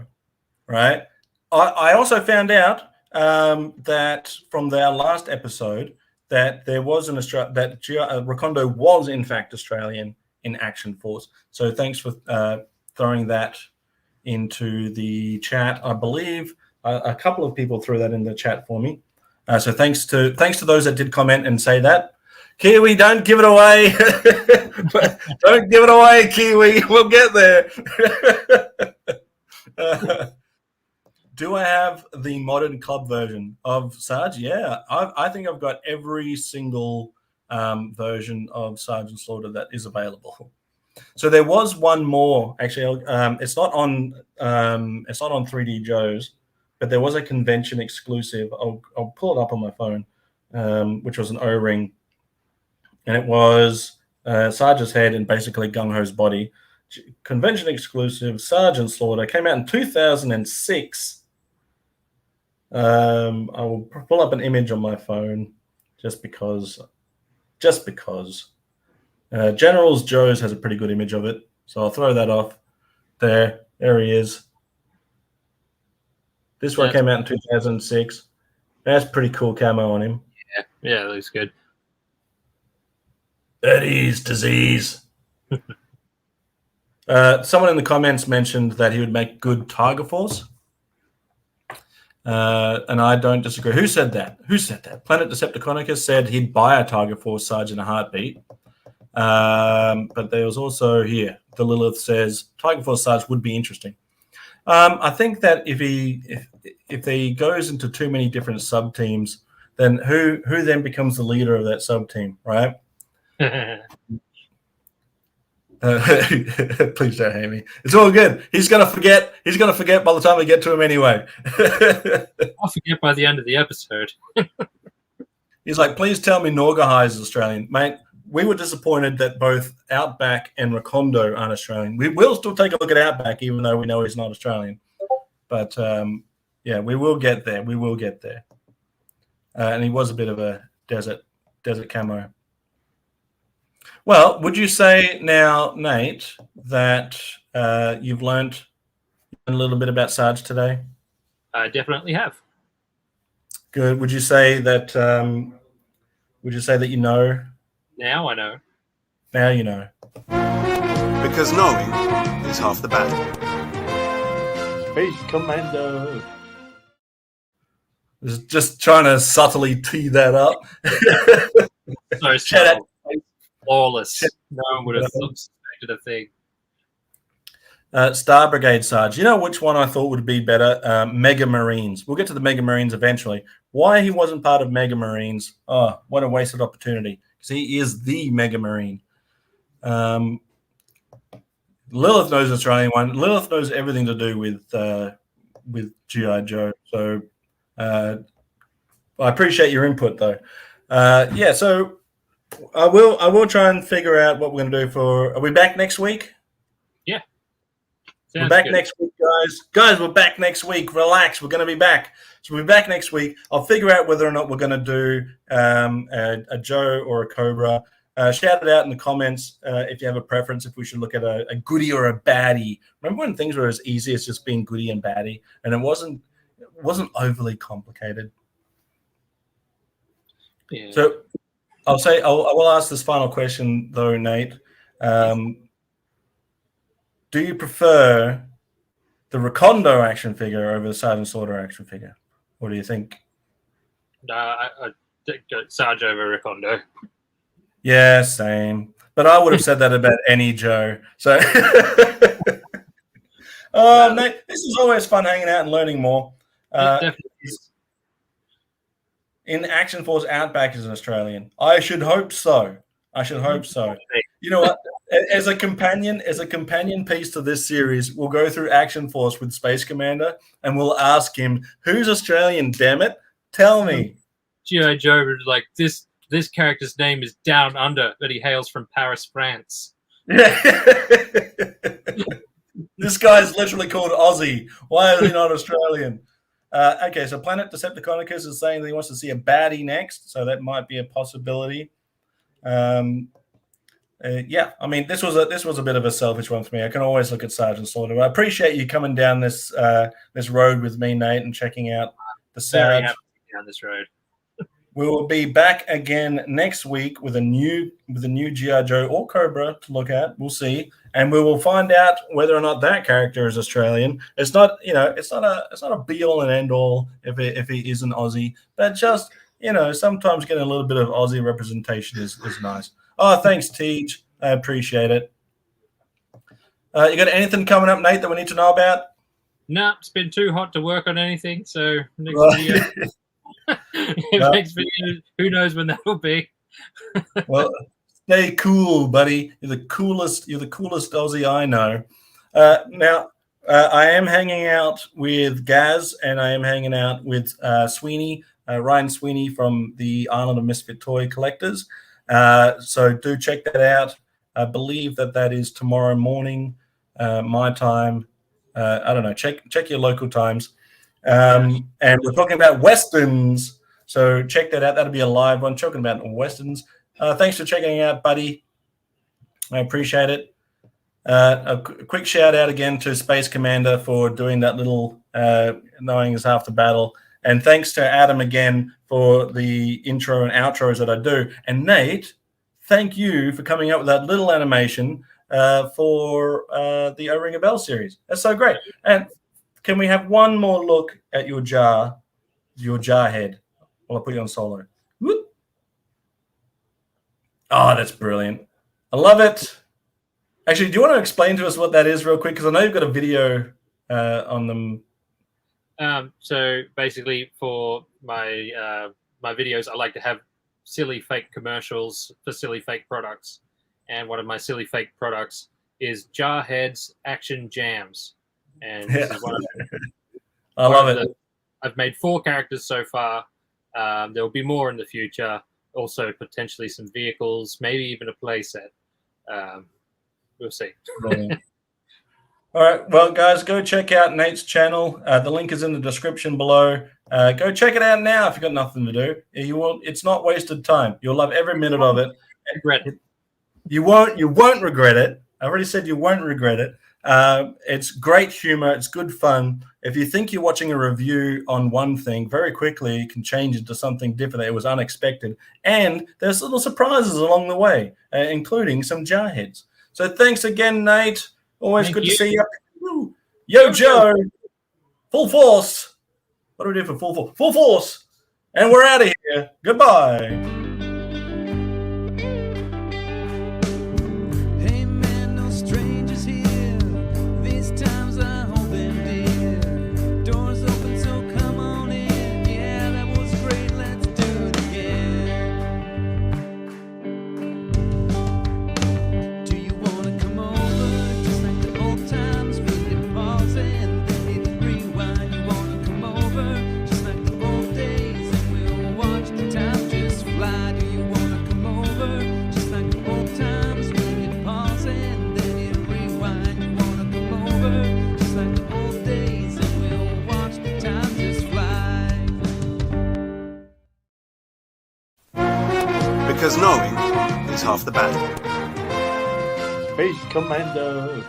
right? I also found out that from our last episode that there was Recondo was in fact Australian in Action Force. So thanks for throwing that into the chat. I believe a couple of people threw that in the chat for me. So thanks to those that did comment and say that. Kiwi, don't give it away. Don't give it away, Kiwi. We'll get there. Do I have the modern club version of Sarge? Yeah, I think I've got every single version of Sgt Slaughter that is available. So there was one more. Actually, it's not on 3D Joe's, but there was a convention exclusive. I'll pull it up on my phone, which was an O-ring, and it was Sarge's head and basically Gung Ho's body. Convention exclusive Sgt Slaughter came out in 2006. I will pull up an image on my phone just because. General's Joe's has a pretty good image of it, so I'll throw that off there. There he is. This one came out in 2006. That's pretty cool camo on him. Yeah, that looks good. Eddie's disease. Someone in the comments mentioned that he would make good Tiger Force. And I don't disagree. Who said that? Planet Decepticonica said he'd buy a Tiger Force Sarge in a heartbeat. But there was also here. The Lilith says Tiger Force Sarge would be interesting. I think that if he goes into too many different sub teams, then who then becomes the leader of that sub team, right? Please don't hate me. It's all good. He's gonna forget. He's gonna forget by the time we get to him anyway. I'll forget by the end of the episode. He's like, please tell me Norgahai is Australian, mate. We were disappointed that both Outback and Recondo aren't Australian. We will still take a look at Outback, even though we know he's not Australian. But yeah, we will get there. We will get there. And he was a bit of a desert camo. Well, would you say now, Nate, that you've learned a little bit about Sarge today? I definitely have. Good. Would you say that? You know? Now I know. Now you know. Because knowing is half the battle. Space Commando. Just trying to subtly tee that up. So subtle. Flawless. No one would have suspected a thing. Star Brigade Sarge. You know which one I thought would be better? Mega Marines. We'll get to the Mega Marines eventually. Why he wasn't part of Mega Marines? Oh, what a wasted opportunity. Because he is the Mega Marine. Lilith knows the Australian one. Lilith knows everything to do with G.I. Joe. So I appreciate your input, though. Yeah, so I will try and figure out what we're going to do for. Are we back next week? Yeah. We're back next week, guys. Guys, we're back next week. Relax. We're going to be back. So we'll be back next week. I'll figure out whether or not we're going to do a Joe or a Cobra. Shout it out in the comments if you have a preference, if we should look at a goodie or a baddie. Remember when things were as easy as just being goodie and baddie, and it wasn't overly complicated. Yeah. So I will ask this final question though, Nate. Do you prefer the Recondo action figure over the Sgt Slaughter action figure? What do you think? I go Sarge over Recondo. Yeah, same. But I would have said that about any Joe. So, Nate, this is always fun hanging out and learning more. It definitely is. In Action Force Outback is an Australian. I should hope so. You know what? As a companion piece to this series, we'll go through Action Force with Space Commander, and we'll ask him, "Who's Australian? Damn it! Tell me." G.I. Joe was like, this character's name is Down Under, but he hails from Paris, France. This guy's literally called Aussie. Why is he not Australian? Okay, so Planet Decepticonicus is saying that he wants to see a baddie next, so that might be a possibility. Yeah, I mean, this was a bit of a selfish one for me. I can always look at Sgt Slaughter. I appreciate you coming down this road with me, Nate, and checking out the Sarge. Down this road. We will be back again next week with a new G.I. Joe or Cobra to look at. We'll see, and we will find out whether or not that character is Australian. It's not a be all and end all if he isn't Aussie, but just sometimes getting a little bit of Aussie representation is nice. Oh, thanks, Tej. I appreciate it. You got anything coming up, Nate, that we need to know about? No, it's been too hot to work on anything. So next video. Next video, who knows when that will be? Well, stay cool, buddy. You're the coolest Aussie I know. Now, I am hanging out with Gaz, and I am hanging out with Sweeney, Ryan Sweeney from the Island of Misfit Toy Collectors. So do check that out. I believe that is tomorrow morning, my time. I don't know. Check your local times. And we're talking about Westerns. So check that out. That'll be a live one, talking about Westerns. Thanks for checking out, buddy. I appreciate it. A quick shout out again to Space Commander for doing that little knowing is half the battle. And thanks to Adam again for the intro and outros that I do. And Nate, thank you for coming up with that little animation for the O-Ring a Bell series. That's so great. And can we have one more look at your jar head while I put you on solo? Whoop. Oh, that's brilliant. I love it. Actually, do you want to explain to us what that is real quick? Because I know you've got a video on them. So basically for my my videos, I like to have silly fake commercials for silly fake products. And one of my silly fake products is Jarhead's Action Jams. And this is one of I love it. I've made 4 characters so far. There will be more in the future. Also, potentially some vehicles, maybe even a play set. We'll see. All right. Well, guys, go check out Nate's channel. The link is in the description below. Go check it out now if you've got nothing to do. It's not wasted time. You'll love every minute of it. You won't regret it. I already said you won't regret it. It's great humor. It's good fun. If you think you're watching a review on one thing, very quickly you can change it to something different. It was unexpected. And there's little surprises along the way, including some jarheads. So thanks again, Nate. Always good to see you. Yo, Joe. Full force. What do we do for full force? Full force. And we're out of here. Goodbye. Because knowing is half the battle. Space Commander.